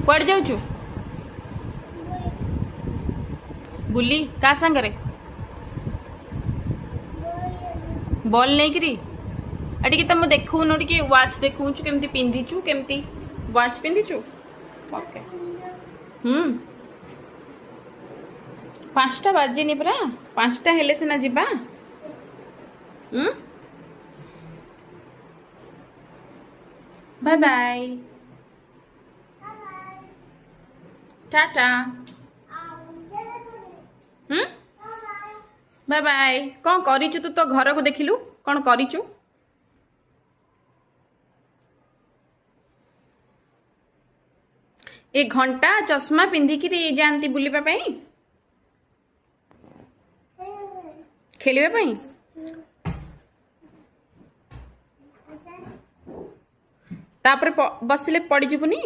कुआड़े जाऊचु बुली का सांगरे बॉल नहीं करी अटी तुम देखू टे वाच देखु केमती पिंधिचु केमती वाच पिंधिचु ओके 5टा बाजिनी परा 5टा हेले सिना जिबा bye bye tata bye bye कौन करिचु तू तो घर को देखिलु कौन करिचु ए घंटा चश्मा पिंधिकी जाती बुलिबा पई खेलिबा पई तापर बसिले पड़ी जिबुनी